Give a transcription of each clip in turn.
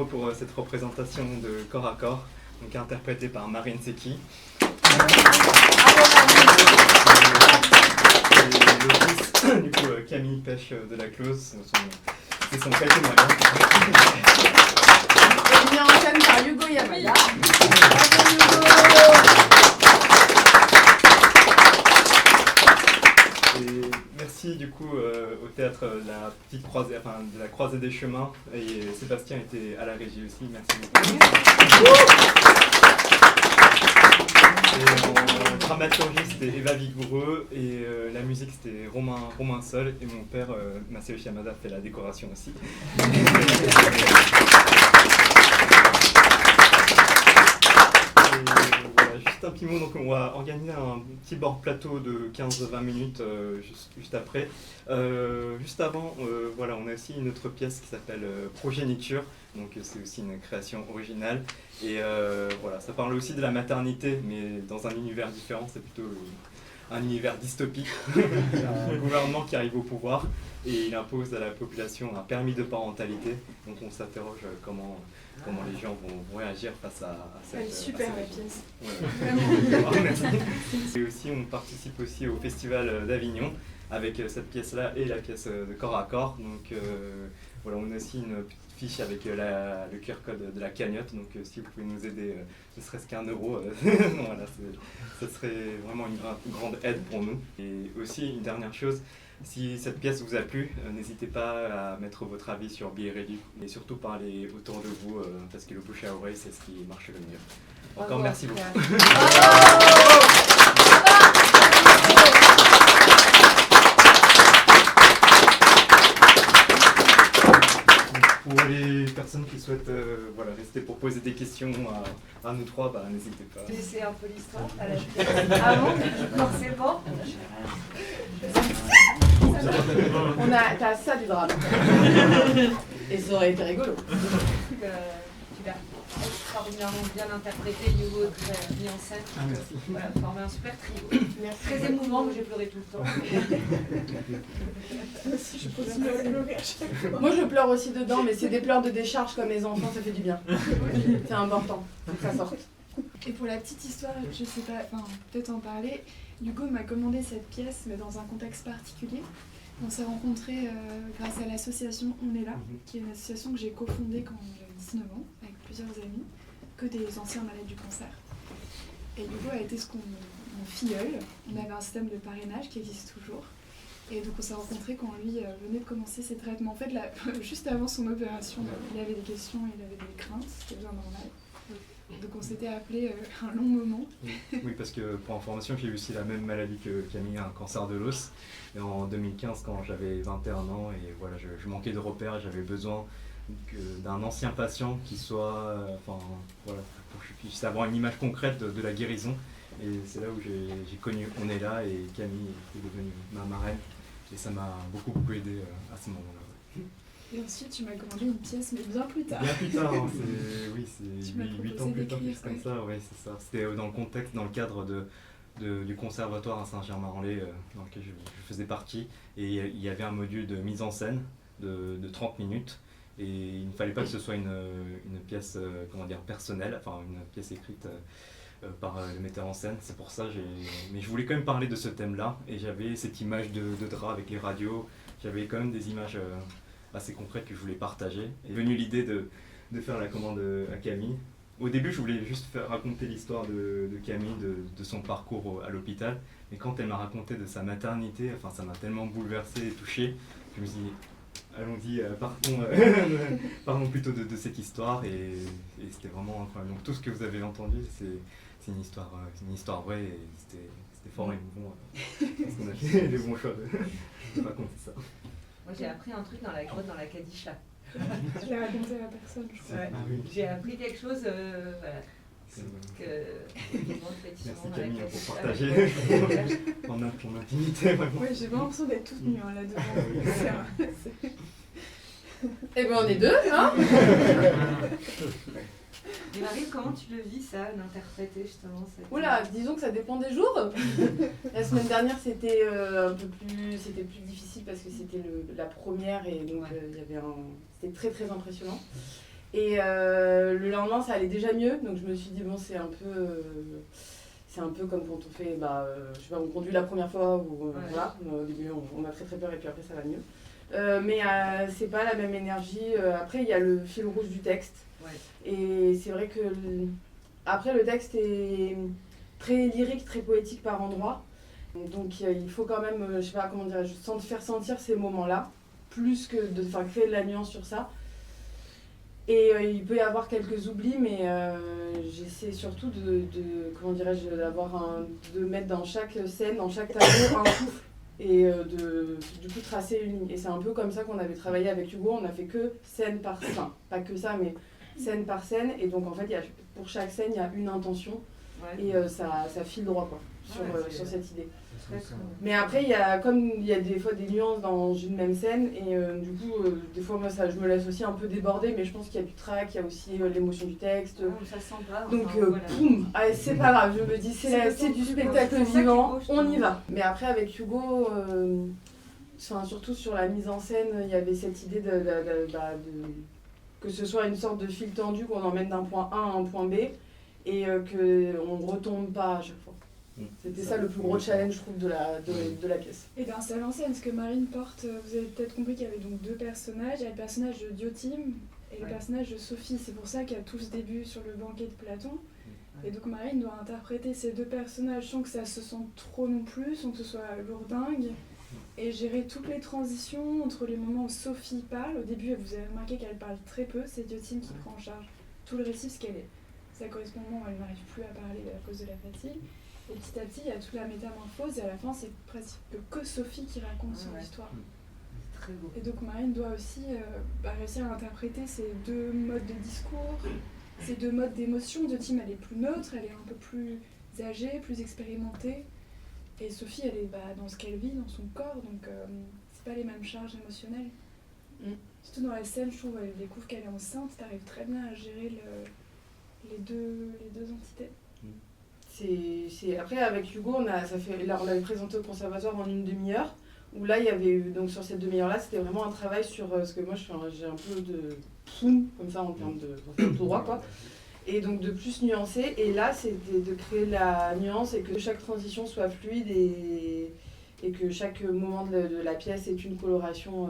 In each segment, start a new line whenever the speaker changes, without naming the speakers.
nombreux pour cette représentation de corps à corps, donc interprétée par Marine Secchi. Et du coup, Camille Pêche de la Close, c'est son prêt témoignage.
Et mis en scène par Hugo Yamada.
Et merci du coup au théâtre de la petite croisée, enfin de la croisée des chemins, et Sébastien était à la régie aussi, merci beaucoup. Et en dramaturgie c'était Eva Vigoureux et la musique c'était Romain Sol, et mon père Masayoshi Yamada fait la décoration aussi. Voilà, juste un petit mot, donc on va organiser un petit bord plateau de 15-20 minutes juste après. Juste avant, voilà, on a aussi une autre pièce qui s'appelle Progéniture, donc c'est aussi une création originale. Et voilà, ça parle aussi de la maternité, mais dans un univers différent, c'est plutôt un univers dystopique. Un gouvernement qui arrive au pouvoir et il impose à la population un permis de parentalité. Donc on s'interroge comment les gens vont réagir face à cette...
Elle est super la pièce.
Ouais. Merci. Et aussi on participe aussi au Festival d'Avignon avec cette pièce-là et la pièce de corps à corps. Donc voilà, on a aussi une petite fiche avec le QR code de la cagnotte. Donc si vous pouvez nous aider, ne serait-ce qu'1 euro, voilà, ça serait vraiment une grande aide pour nous. Et aussi une dernière chose, si cette pièce vous a plu, n'hésitez pas à mettre votre avis sur Billet Réduit et surtout parler autour de vous parce que le bouche à oreille c'est ce qui marche le mieux. Encore merci beaucoup. Pour les personnes qui souhaitent voilà, rester pour poser des questions à nous trois, bah, n'hésitez pas.
Laissez un peu l'histoire à la pièce. Ah bon, forcément.
T'as ça du drame. Et ça aurait été rigolo.
Tu l'as extraordinairement bien interprété, Hugo, très mis en scène.
Ah, merci.
Voilà, formé un super trio. Très émouvant, mais j'ai pleuré tout le temps.
Je continue à pleurer à chaque fois. Moi je pleure aussi dedans, mais c'est des pleurs de décharge comme les enfants, ça fait du bien. C'est important, faut que ça sorte.
Et pour la petite histoire, je sais pas, enfin peut-être en parler, Hugo m'a commandé cette pièce, mais dans un contexte particulier. On s'est rencontrés grâce à l'association On est là, qui est une association que j'ai cofondée quand j'avais 19 ans, avec plusieurs amis, que des anciens malades du cancer. Et Hugo a été mon filleul. On avait un système de parrainage qui existe toujours. Et donc on s'est rencontrés quand lui venait de commencer ses traitements. En fait, là, juste avant son opération, il avait des questions, il avait des craintes, c'était bien normal. Donc on s'était appelé un long moment.
Oui, parce que pour information, j'ai eu aussi la même maladie que Camille, un cancer de l'os. Et en 2015, quand j'avais 21 ans, et voilà, je manquais de repères, j'avais besoin d'un ancien patient qui soit, voilà, pour que je puisse avoir une image concrète de la guérison. Et c'est là où j'ai connu On est là, et Camille est devenue ma marraine. Et ça m'a beaucoup aidé à ce moment-là.
Et ensuite, tu m'as commandé une pièce, mais bien plus tard.
Bien plus tard, hein, c'est 8 ans plus tard,
d'écrire,
comme ça, ouais, c'est ça. C'était dans le cadre du conservatoire à Saint-Germain-en-Laye, dans lequel je faisais partie. Et il y avait un module de mise en scène de 30 minutes. Et il ne fallait pas que ce soit une pièce personnelle, enfin une pièce écrite par le metteur en scène. C'est pour ça, mais je voulais quand même parler de ce thème-là. Et j'avais cette image de drap avec les radios. J'avais quand même des images assez concrètes que je voulais partager. Et est venue l'idée de faire la commande à Camille. Au début, je voulais juste raconter l'histoire de Camille, de son parcours à l'hôpital. Mais quand elle m'a raconté de sa maternité, ça m'a tellement bouleversé et touché. Je me suis dit, allons-y, parlons plutôt de cette histoire. Et c'était vraiment incroyable. Donc tout ce que vous avez entendu, c'est une histoire vraie. Et c'était fort émouvant. Parce qu'on a fait les bons choix de raconter ça.
Moi, j'ai appris un truc dans la grotte, dans la Kadisha.
Je l'ai raconté à personne, je crois.
Ouais. Ah, oui. J'ai appris quelque chose, voilà.
Merci Camille pour partager ton intimité.
Oui, j'ai vraiment l'impression d'être toute nue là-dedans.
Eh ben on est deux, hein.
Et Marie, comment tu le vis ça, d'interpréter justement cette...
Oula, disons que ça dépend des jours. La semaine dernière c'était plus difficile parce que c'était la première et donc c'était très très impressionnant. Et le lendemain, ça allait déjà mieux, donc je me suis dit, bon, c'est un peu comme quand on fait, je sais pas, on conduit la première fois, ou voilà, au début on a très très peur et puis après ça va mieux. Mais c'est pas la même énergie. Après, il y a le fil rouge du texte. Ouais. Et c'est vrai que après, le texte est très lyrique, très poétique par endroits. Donc il faut quand même, je sais pas comment dire, faire sentir ces moments-là, plus que de créer de la nuance sur ça. Et il peut y avoir quelques oublis, mais j'essaie surtout de mettre dans chaque scène, dans chaque tableau, un souffle. Et du coup tracer une ligne. Et c'est un peu comme ça qu'on avait travaillé avec Hugo, on a fait que scène par scène, enfin pas que ça, mais scène par scène. Et donc en fait, pour chaque scène, il y a une intention, et ça file droit quoi, sur cette idée. Mais après, comme il y a des fois des nuances dans une même scène, et du coup, des fois, moi, je me laisse aussi un peu déborder, mais je pense qu'il y a du trac, il y a aussi l'émotion du texte.
Ça se sent pas.
Donc, boum, allez, c'est pas grave, je me dis, c'est du spectacle vivant, on y va. Mais après, avec Hugo, surtout sur la mise en scène, il y avait cette idée que ce soit une sorte de fil tendu qu'on emmène d'un point A à un point B, et qu'on ne retombe pas à chaque fois. C'était ça le plus gros challenge, je trouve, de la pièce.
Et d'un seul en scène, ce que Marine porte, vous avez peut-être compris qu'il y avait donc deux personnages. Il y a le personnage de Diotime et le personnage de Sophie. C'est pour ça qu'il y a tout ce début sur le banquet de Platon. Et donc Marine doit interpréter ces deux personnages sans que ça se sente trop non plus, sans que ce soit lourdingue. Et gérer toutes les transitions entre les moments où Sophie parle. Au début, vous avez remarqué qu'elle parle très peu. C'est Diotime qui prend en charge tout le récit, parce qu'elle est... Ça correspond au moment où elle n'arrive plus à parler à cause de la fatigue. Et petit à petit, il y a toute la métamorphose, et à la fin, c'est presque que Sophie qui raconte son histoire.
C'est très beau.
Et donc Marine doit aussi réussir à interpréter ces deux modes de discours, ces deux modes d'émotion. Diotime, elle est plus neutre, elle est un peu plus âgée, plus expérimentée. Et Sophie, elle est dans ce qu'elle vit, dans son corps, donc c'est pas les mêmes charges émotionnelles. Surtout dans la scène, je trouve, elle découvre qu'elle est enceinte, t'arrives très bien à gérer les deux entités.
Après, avec Hugo, on l'avait présenté au conservatoire en une demi-heure, où là, il y avait eu, donc sur cette demi-heure-là, c'était vraiment un travail sur ce que moi, j'ai un peu de poum, comme ça, en termes de tout droit, quoi. Et donc de plus nuancer, et là, c'était de créer la nuance et que chaque transition soit fluide et que chaque moment de la pièce ait une coloration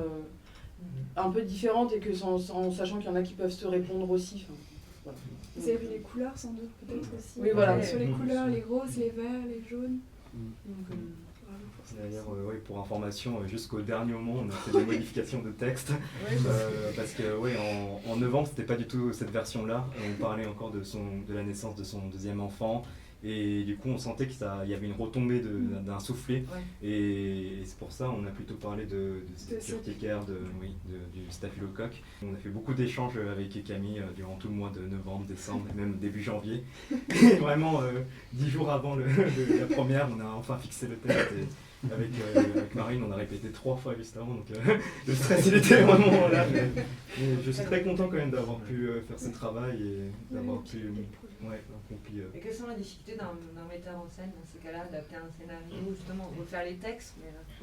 un peu différente, et que en sachant qu'il y en a qui peuvent se répondre aussi. Voilà.
Vous avez vu les couleurs sans doute peut-être aussi.
Oui, voilà.
Sur les couleurs, les roses, les verts, les jaunes.
D'ailleurs, pour information, jusqu'au dernier moment, on a fait des modifications de texte. Parce que en 9 ans, c'était pas du tout cette version-là. On parlait encore de la naissance de son deuxième enfant. Et du coup, on sentait qu'il y avait une retombée d'un soufflet. Et c'est pour ça on a plutôt parlé de cette urticaire, du staphylocoque. On a fait beaucoup d'échanges avec Camille durant tout le mois de novembre, décembre et même début janvier. Et vraiment, 10 jours avant la première, on a enfin fixé le texte. Et avec Marine, on a répété 3 fois juste avant. Donc le stress, il était vraiment là. Mais je suis très content quand même d'avoir pu faire ce travail et d'avoir pu... accompli.
Et quelles sont les difficultés d'un metteur en scène dans ces cas-là, d'adapter un scénario, justement, refaire les textes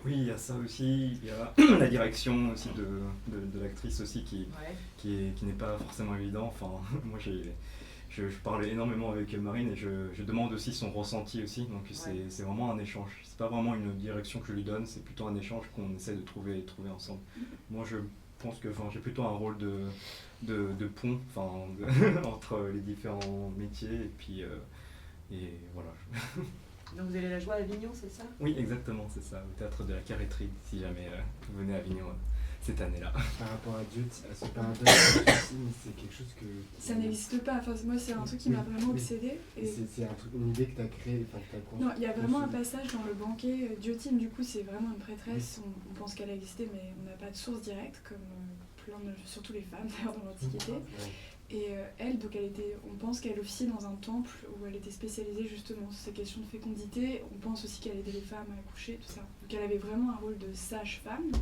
Oui, il y a ça aussi, il y a la direction aussi de l'actrice aussi qui n'est pas forcément évident. Enfin, moi je parle énormément avec Marine et je demande aussi son ressenti aussi, donc c'est vraiment un échange. C'est pas vraiment une direction que je lui donne, c'est plutôt un échange qu'on essaie de trouver ensemble. Moi je pense que j'ai plutôt un rôle de pont entre les différents métiers et puis voilà.
Donc vous allez la jouer à Avignon, c'est ça?
Oui, exactement, c'est ça, au Théâtre de la Carrotterie, si jamais vous venez à Avignon cette année-là.
Par rapport à ce paradoxe, c'est quelque chose que...
Ça n'existe pas, moi c'est un truc qui m'a vraiment obsédée.
Et c'est une idée que tu as créée,
Non, il y a vraiment un passage dans le banquet. Diotime, du coup, c'est vraiment une prêtresse, on pense qu'elle a existé, mais on n'a pas de source directe, comme surtout les femmes d'ailleurs dans l'Antiquité. Et elle, donc on pense qu'elle officiait dans un temple où elle était spécialisée justement sur ces questions de fécondité. On pense aussi qu'elle aidait les femmes à accoucher, tout ça. Donc elle avait vraiment un rôle de sage-femme,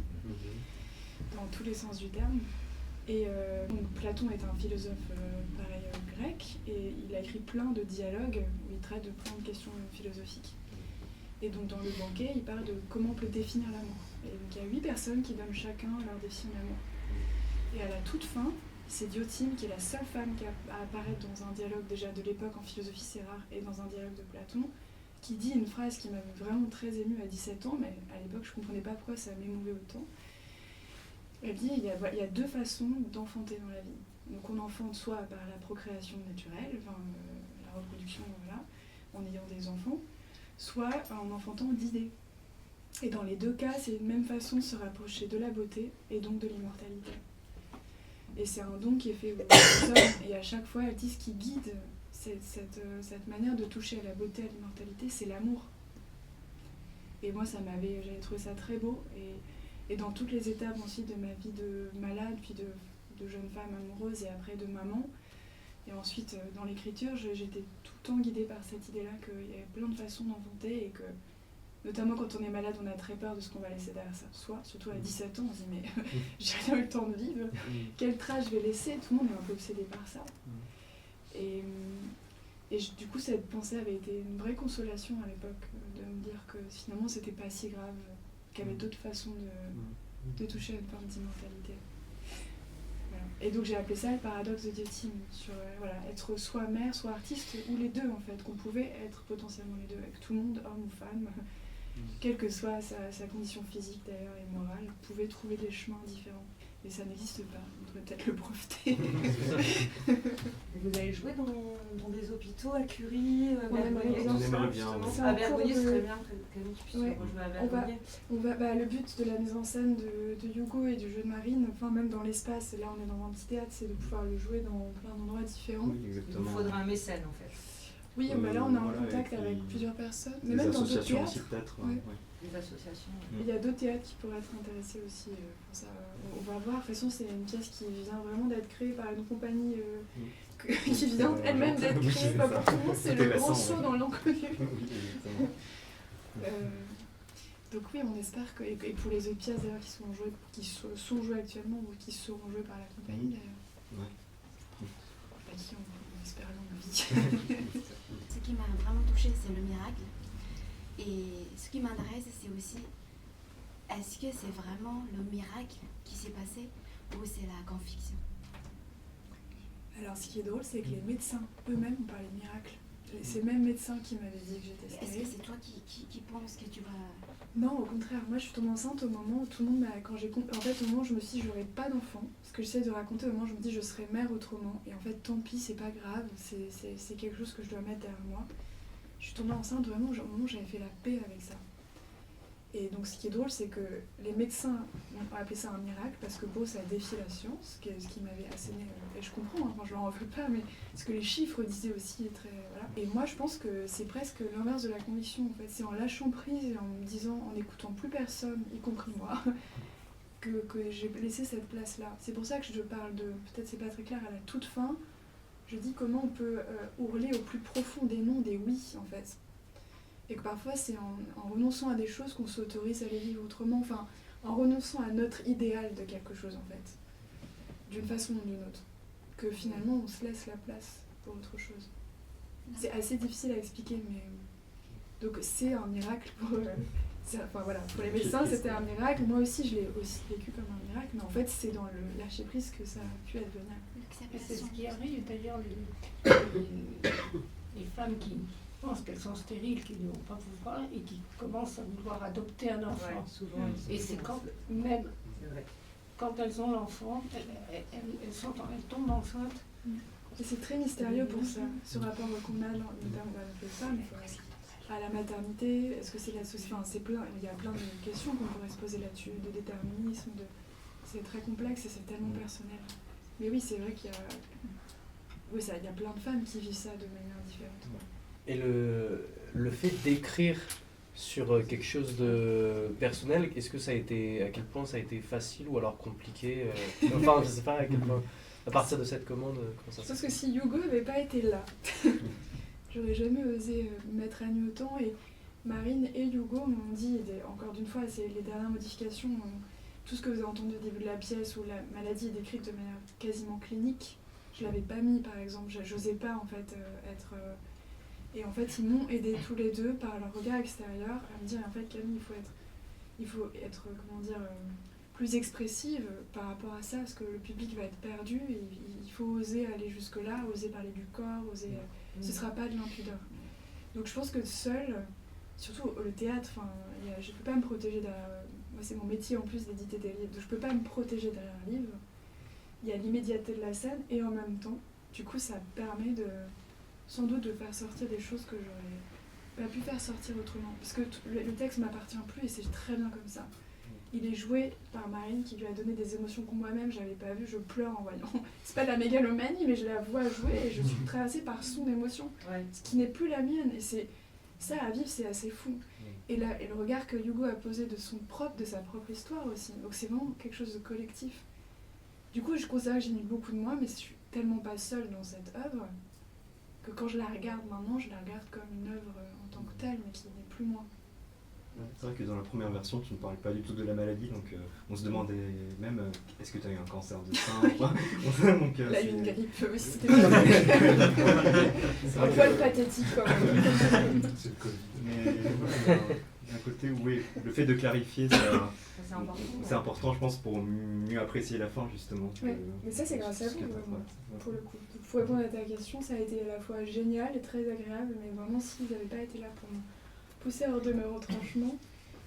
dans tous les sens du terme. Et donc Platon est un philosophe grec, et il a écrit plein de dialogues où il traite de plein de questions philosophiques. Et donc dans le banquet, il parle de comment on peut définir l'amour. Et donc il y a 8 personnes qui donnent chacun leur définition de l'amour. Et à la toute fin, C'est Diotima qui est la seule femme à apparaître dans un dialogue déjà de l'époque, en philosophie c'est rare, et dans un dialogue de Platon, qui dit une phrase qui m'avait vraiment très émue à 17 ans, mais à l'époque je ne comprenais pas pourquoi ça m'émouvait autant. Elle dit il y a deux façons d'enfanter dans la vie. Donc on enfante soit par la procréation naturelle, la reproduction, voilà, en ayant des enfants, soit en enfantant d'idées. Et dans les deux cas, c'est une même façon de se rapprocher de la beauté et donc de l'immortalité. Et c'est un don qui est fait aux hommes, et à chaque fois, elle dit ce qui guide cette manière de toucher à la beauté, à l'immortalité, c'est l'amour. Et moi, j'avais trouvé ça très beau, et dans toutes les étapes aussi de ma vie de malade, puis de jeune femme amoureuse, et après de maman, et ensuite dans l'écriture, j'étais tout le temps guidée par cette idée-là qu'il y avait plein de façons d'enfanter, et que notamment quand on est malade, on a très peur de ce qu'on va laisser derrière soi. Surtout à 17 ans, on se dit mais j'ai rien eu le temps de vivre, quelle trace je vais laisser? Tout le monde est un peu obsédé par ça. Et du coup, cette pensée avait été une vraie consolation à l'époque, de me dire que finalement c'était pas si grave, qu'il y avait d'autres façons de toucher à une forme d'immortalité. Voilà. Et donc j'ai appelé ça le paradoxe de Diotima, sur être soit mère, soit artiste, ou les deux en fait, qu'on pouvait être potentiellement les deux, avec tout le monde, homme ou femme, quelle que soit sa condition physique d'ailleurs et morale, pouvait trouver des chemins différents. Et ça n'existe pas, on devrait peut-être le breveter.
Vous avez joué dans des hôpitaux, à Curie, à
Bergogne,
Bergogne,
justement.
À Bergogne, ce serait bien que tu puisses
Ouais.
rejouer à Bergogne.
Le but de la mise en scène de Hugo et du jeu de Marine, enfin même dans l'espace, là on est dans un petit théâtre, c'est de pouvoir le jouer dans plein d'endroits différents.
Oui,
Il
exactement.
vous faudra un mécène en fait.
Oui, là on est en
Voilà,
contact
et puis
avec plusieurs personnes, mais
Des
même dans d'autres
associations aussi
théâtres.
peut-être.
Ouais.
Les associations.
Il y a d'autres théâtres qui pourraient être intéressés aussi. On va voir, de toute façon c'est une pièce qui vient vraiment d'être créée par une compagnie qui vient elle-même d'être
Oui,
créée,
c'est
pas
ça.
pour tout le monde, c'est le
Intéressant,
grand saut
ouais.
dans l'inconnu.
Oui, exactement.
Donc oui, on espère que, et pour les autres pièces d'ailleurs qui sont jouées actuellement ou qui seront jouées par la compagnie d'ailleurs.
Ouais.
Pas qui on espère longue vie.
Ce qui m'a vraiment touchée, c'est le miracle. Et ce qui m'intéresse, c'est aussi, est-ce que c'est vraiment le miracle qui s'est passé ou c'est la conviction?
Alors ce qui est drôle, c'est que les médecins eux-mêmes ont parlé de miracle. Ces mêmes médecins qui m'avaient dit que j'étais
Est-ce
stérile.
que c'est toi qui penses que tu vas...
Non, au contraire, moi je suis tombée enceinte au moment où tout le monde m'a... En fait, au moment où je me suis dit j'aurais pas d'enfant, ce que j'essaie de raconter, au moment où je me dis je serai mère autrement, et en fait tant pis, c'est pas grave, c'est quelque chose que je dois mettre derrière moi. Je suis tombée enceinte vraiment au moment où j'avais fait la paix avec ça. Et donc ce qui est drôle, c'est que les médecins ont appelé ça un miracle, parce que bon, ça défie la science, ce qui m'avait asséné, et je comprends, hein, je leur en veux pas, mais ce que les chiffres disaient aussi est très... Voilà. Et moi je pense que c'est presque l'inverse de la conviction, en fait. C'est en lâchant prise et en me disant, en n'écoutant plus personne, y compris moi, que j'ai laissé cette place-là. C'est pour ça que je parle de, peut-être c'est pas très clair, à la toute fin, je dis comment on peut hurler au plus profond des non, des oui, en fait. Et que parfois c'est en renonçant à des choses qu'on s'autorise à les vivre autrement, enfin en renonçant à notre idéal de quelque chose en fait, d'une façon ou d'une autre, que finalement on se laisse la place pour autre chose. C'est assez difficile à expliquer, mais donc c'est un miracle pour... pour les médecins c'était un miracle, moi aussi je l'ai aussi vécu comme un miracle, mais en fait c'est dans le lâcher prise que ça a pu advenir.
Et c'est ce qui arrive d'ailleurs les femmes qui pensent qu'elles sont stériles, qui ne vont pas pouvoir et qui commencent à vouloir adopter un enfant.
Ouais, souvent,
Et c'est quand elles ont l'enfant, elles tombent enceintes.
Et c'est très mystérieux pour ça, ce rapport qu'on a notamment avec les femmes à la maternité. Est-ce que c'est la société, il y a plein de questions qu'on pourrait se poser là-dessus, de déterminisme, c'est très complexe et c'est tellement personnel. Mais oui, c'est vrai qu'il y a plein de femmes qui vivent ça de manière différente.
Et le fait d'écrire sur quelque chose de personnel, est-ce que ça a été, à quel point ça a été facile ou alors compliqué Enfin, je sais pas à quel point, à partir de cette commande, comment ça se
Parce que si Hugo n'avait pas été là, j'aurais jamais osé mettre à nu autant. Et Marine et Hugo m'ont dit, encore d'une fois, c'est les dernières modifications, tout ce que vous avez entendu au début de la pièce où la maladie est décrite de manière quasiment clinique, je l'avais pas mis par exemple, j'osais pas en fait être... Et en fait, ils m'ont aidé tous les deux par leur regard extérieur à me dire en fait Camille, il faut être plus expressive par rapport à ça, parce que le public va être perdu et il faut oser aller jusque-là, oser parler du corps, oser. Ce sera pas de l'impudeur. Donc je pense que seul, surtout le théâtre, je peux pas me protéger derrière. Moi, c'est mon métier en plus d'éditer des livres, donc je peux pas me protéger derrière un livre. Il y a l'immédiateté de la scène et en même temps, du coup, ça permet sans doute de faire sortir des choses que j'aurais pas pu faire sortir autrement. Parce que le texte m'appartient plus et c'est très bien comme ça. Il est joué par Marine qui lui a donné des émotions que moi-même j'avais pas vues. Je pleure en voyant. C'est pas de la mégalomanie, mais je la vois jouer et je suis traversée par son émotion, ce qui n'est plus la mienne. Et c'est ça à vivre, c'est assez fou. Et le regard que Hugo a posé de sa propre histoire aussi. Donc c'est vraiment quelque chose de collectif. Du coup, je considère que j'ai mis beaucoup de moi, mais je suis tellement pas seule dans cette œuvre que quand je la regarde maintenant, je la regarde comme une œuvre en tant que telle, mais qui n'est plus moi.
C'est vrai que dans la première version, tu ne parlais pas du tout de la maladie, donc on se demandait même est-ce que tu as eu un cancer de sein ou pas. Donc,
là, une grippe, oui, c'était pas un poil pathétique quand même.
C'est le Covid.
Mais d'un côté, oui, le fait de clarifier, c'est important, je pense, pour mieux apprécier la fin, justement.
Ouais, mais ça, c'est grâce à vous, vraiment, pour le coup. Pour répondre à ta question, ça a été à la fois génial et très agréable, mais vraiment, s'ils n'avaient pas été là pour me pousser hors de mes retranchements,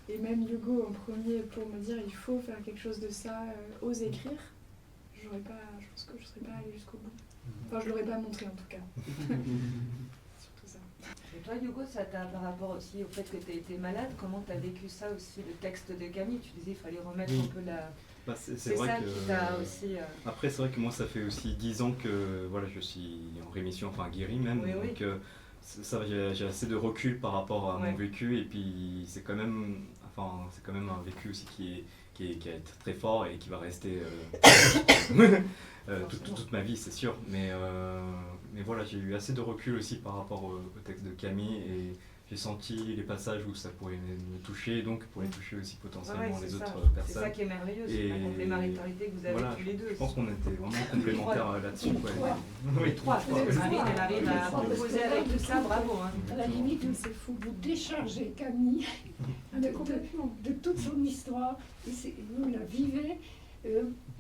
et même Hugo en premier pour me dire il faut faire quelque chose de ça, ose écrire, je pense que je ne serais pas allée jusqu'au bout. Enfin, je ne l'aurais pas montré en tout cas. Surtout ça.
Et toi, Hugo, ça t'a par rapport aussi au fait que tu as été malade, comment tu as vécu ça aussi, le texte de Camille? Tu disais qu'il fallait remettre un peu la...
Bah, c'est vrai
ça
que,
qui t'a aussi...
Après, c'est vrai que moi, ça fait aussi 10 ans que voilà, je suis en rémission, enfin guéri même.
Oui,
donc, ça, j'ai assez de recul par rapport à mon vécu. Et puis, c'est quand même un vécu aussi qui est très fort et qui va rester toute ma vie, c'est sûr. Mais voilà, j'ai eu assez de recul aussi par rapport au texte de Camille. Et j'ai senti les passages où ça pourrait me toucher, donc pourrait toucher aussi potentiellement les autres personnes.
C'est ça qui est merveilleux, c'est la complémentarité que vous avez tous les deux.
Je pense qu'on était vraiment complémentaires là-dessus.
Les trois. Marine, elle arrive à composer avec tout ça, bravo.
À la limite, c'est fou, vous déchargez Camille de toute son histoire, et vous la vivez,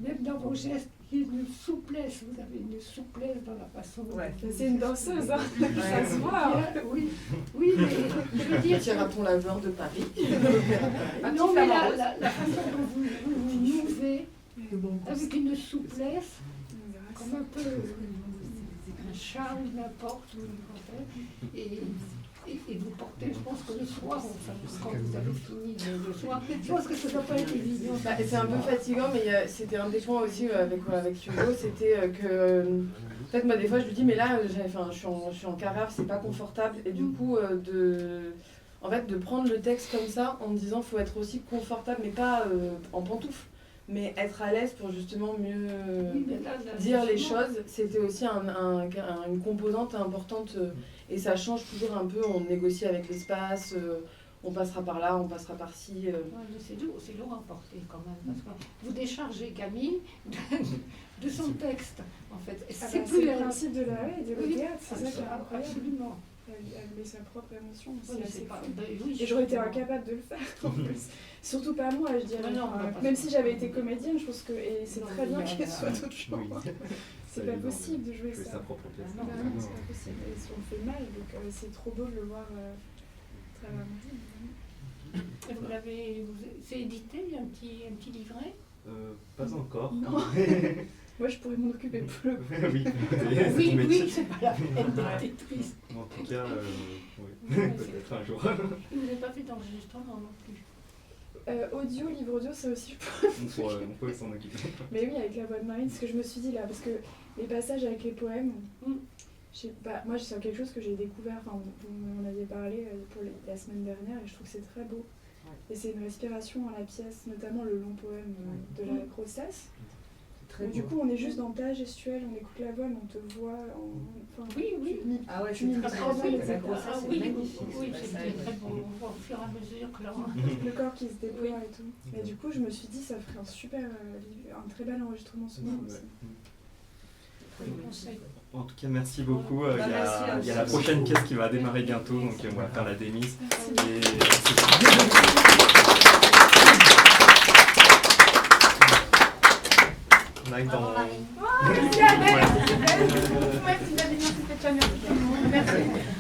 même dans vos gestes, il y a une souplesse, vous avez une souplesse dans la façon dont
c'est une danseuse, hein. Ça se voit.
Oui, mais je veux dire...
Tu raton laveur de Paris.
Non, mais la façon dont vous mouvez, avec une souplesse, comme un peu un chat ou n'importe, et vous portez, je pense que le soir, quand vous avez fini le soir, je pense que ça ne doit pas être évident.
C'est un peu fatigant, mais c'était un des points aussi avec Hugo, c'était que, en fait, moi des fois je lui dis, mais là, je suis en carafe, c'est pas confortable, et du coup, de prendre le texte comme ça, en me disant, faut être aussi confortable, mais pas en pantoufles, mais être à l'aise pour justement mieux dire les choses, c'était aussi une composante importante. Et ça change toujours un peu, on négocie avec l'espace, on passera par là, on passera par-ci.
C'est lourd à porter quand même, parce que vous déchargez Camille de son texte, en fait.
C'est le principe de la théâtre, c'est ça qui est incroyable.
Absolument.
Elle met sa propre émotion,
Oui,
c'est
pas,
et j'aurais été incapable de le faire en plus. Surtout pas moi, je dirais. Même si j'avais été comédienne, je pense que et c'est très bien qu'elle soit d'autres choses. C'est pas possible de jouer ça.
Sa propre pièce.
Non, c'est pas possible. Et si on fait mal, donc c'est trop beau de le voir travers Marine.
C'est édité, il y a un petit livret?
Pas encore.
Non. Moi, je pourrais m'en occuper plus.
Oui, c'est pas la peine d'être triste.
En tout cas, peut-être un jour.
Vous n'avez pas fait d'enregistrement non plus?
Audio, livre audio, ça aussi,
on peut s'en occuper.
Mais oui, avec la voix de Marine, c'est ce que je me suis dit là, parce que les passages avec les poèmes, je sais pas, moi c'est quelque chose que j'ai découvert, vous m'en aviez parlé pour la semaine dernière, et je trouve que c'est très beau. Et c'est une respiration à la pièce, notamment le long poème de la grossesse. Du coup, on est juste dans ta gestuelle, on écoute la voix, mais on te voit
Oui.
Ah ouais, c'est très beau, la grossesse, c'est magnifique.
Oui, c'est très beau, on voit au fur et à mesure que
le corps qui se déploie et tout. Mais du coup, je me suis dit, ça ferait un très bel enregistrement sonore aussi.
En tout cas, merci beaucoup. Il y a la prochaine pièce qui va démarrer bientôt, donc on va faire la démise.
Merci.
Et... On arrive dans...
Marie.
Merci Alex. Merci David, merci Stéphane, merci. Merci.